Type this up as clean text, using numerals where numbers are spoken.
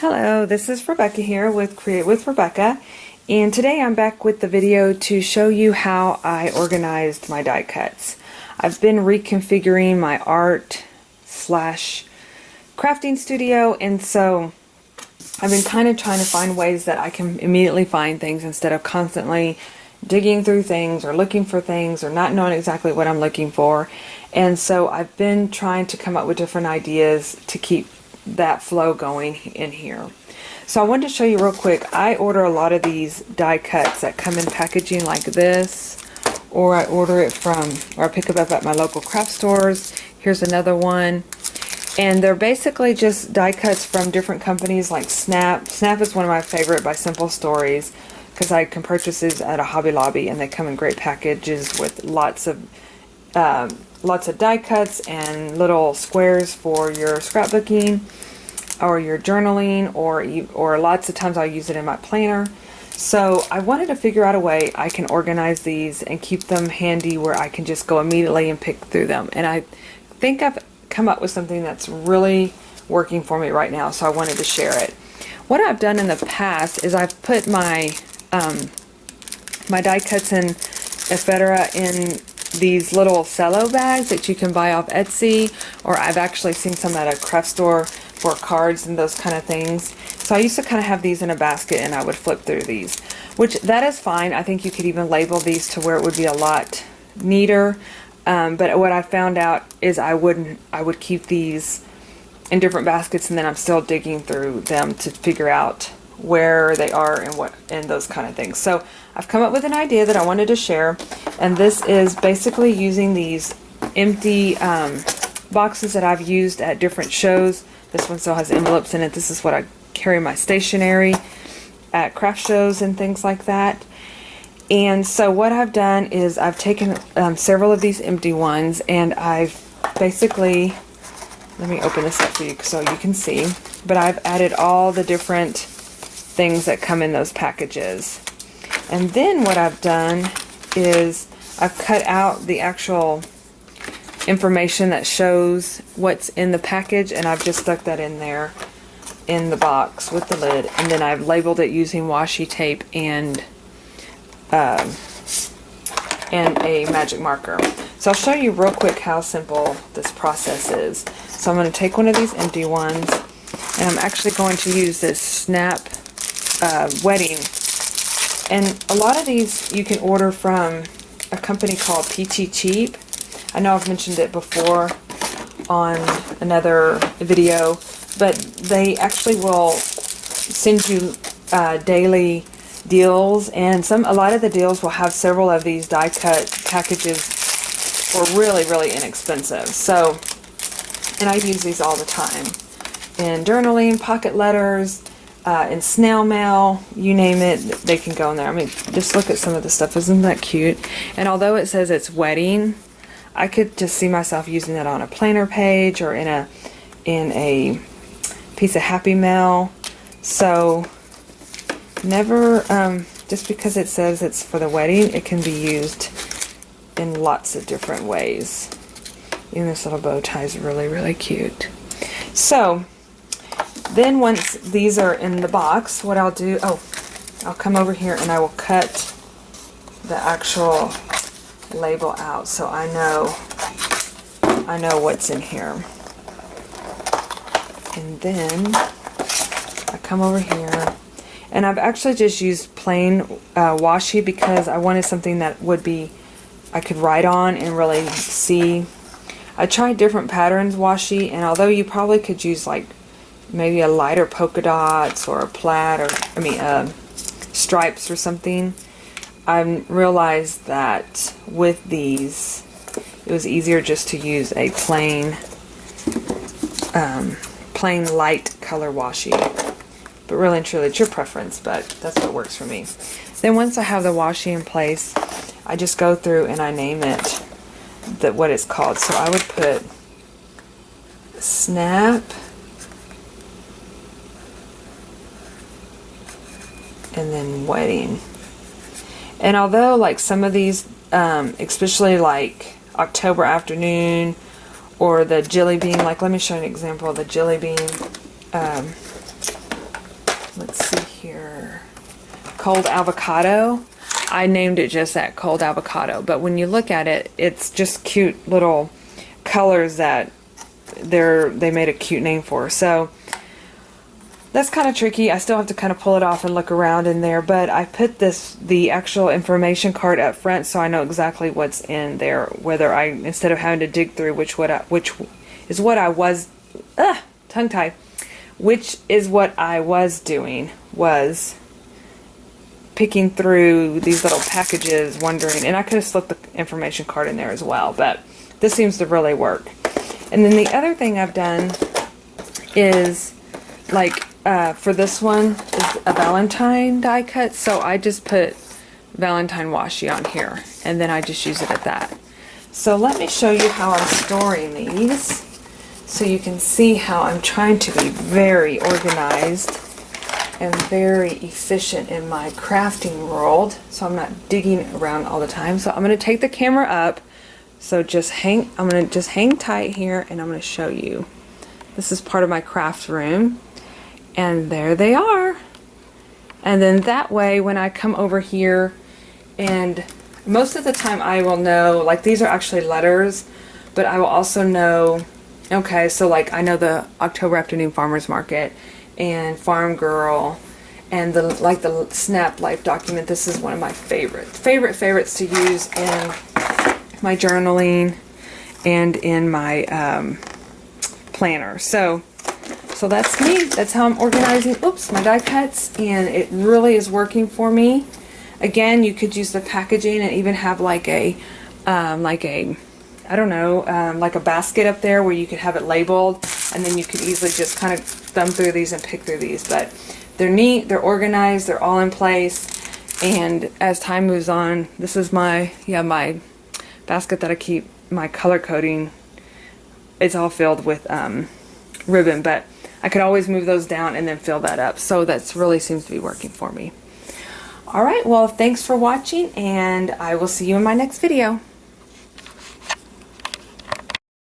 Hello, this is Rebecca here with Create with Rebecca, and today I'm back with the video to show you how I organized my die cuts. I've been reconfiguring my art slash crafting studio, and so I've been kind of trying to find ways that I can immediately find things instead of constantly digging through things or looking for things or not knowing exactly what I'm looking for. And so I've been trying to come up with different ideas to keep that flow going in here. So I wanted to show you real quick. I order a lot of these die cuts that come in packaging like this, or I order it from, or I pick it up at my local craft stores. Here's another one. And they're basically just die cuts from different companies like Snap. Snap is one of my favorite by Simple Stories because I can purchase these at a Hobby Lobby, and they come in great packages with lots of die cuts and little squares for your scrapbooking or your journaling, or lots of times I'll use it in my planner. So I wanted to figure out a way I can organize these and keep them handy where I can just go immediately and pick through them. And I think I've come up with something that's really working for me right now, so I wanted to share it. What I've done in the past is I've put my my die cuts in Ephemera in these little cello bags that you can buy off Etsy, or I've actually seen some at a craft store for cards and those kind of things. So I used to kind of have these in a basket, and I would flip through these, which that is fine. I think you could even label these to where it would be a lot neater. But what I found out is I would keep these in different baskets, and then I'm still digging through them to figure out where they are and what and those kind of things. So I've come up with an idea that I wanted to share, and this is basically using these empty boxes that I've used at different shows. This one still has envelopes in it. This is what I carry my stationery at craft shows and things like that. And so what I've done is I've taken several of these empty ones, and I've basically, let me open this up for you so you can see, but I've added all the different things that come in those packages. And then what I've done is I've cut out the actual information that shows what's in the package, and I've just stuck that in there in the box with the lid, and then I've labeled it using washi tape and a magic marker. So I'll show you real quick how simple this process is. So I'm going to take one of these empty ones, and I'm actually going to use this Snap wedding. And a lot of these you can order from a company called Peachy Cheap. I know I've mentioned it before on another video, but they actually will send you daily deals, and a lot of the deals will have several of these die cut packages for really, really inexpensive. So, and I use these all the time in journaling, pocket letters, in snail mail, you name it, they can go in there. I mean, just look at some of the stuff. Isn't that cute? And although it says it's wedding, I could just see myself using it on a planner page or in a piece of Happy Mail. So never, just because it says it's for the wedding, it can be used in lots of different ways. Even this little bow tie is really, really cute. So then once these are in the box, what I'll do, I'll come over here and I will cut the actual label out so I know what's in here. And then I come over here, and I've actually just used plain washi because I wanted something that I could write on and really see. I tried different patterns washi, and although you probably could use like maybe a lighter polka dots or a plaid, or stripes or something, I realized that with these it was easier just to use a plain light color washi. But really and truly, it's your preference, but that's what works for me. Then once I have the washi in place, I just go through and I name it what it's called. So I would put Snap and then wedding. And although like some of these, especially like October afternoon or the jelly bean, like let me show you an example of the jelly bean let's see here, cold avocado. I named it just that, cold avocado, but when you look at it, it's just cute little colors that they made a cute name for. So that's kind of tricky. I still have to kind of pull it off and look around in there, but I put the actual information card up front so I know exactly what's in there, whether instead of having to dig through which is what I was doing, was picking through these little packages, wondering, and I could have slipped the information card in there as well, but this seems to really work. And then the other thing I've done is, like, for this one is a Valentine die cut, so I just put Valentine washi on here, and then I just use it at that. So let me show you how I'm storing these, so you can see how I'm trying to be very organized and very efficient in my crafting world, so I'm not digging around all the time. So I'm going to take the camera up, so I'm going to just hang tight here, and I'm going to show you. This is part of my craft room, and there they are. And then that way, when I come over here, and most of the time I will know, like, these are actually letters, but I will also know, okay, so like I know the October Afternoon Farmers Market and Farm Girl and the Snap Life document. This is one of my favorites to use in my journaling and in my planner. So that's me. That's how I'm organizing my die cuts, and it really is working for me. Again, you could use the packaging and even have like a I don't know, like a basket up there where you could have it labeled, and then you could easily just kind of thumb through these and pick through these. But they're neat, they're organized, they're all in place, and as time moves on, this is my basket that I keep my color coding. It's all filled with ribbon, but I could always move those down and then fill that up. So that's really seems to be working for me. Alright, well, thanks for watching, and I will see you in my next video.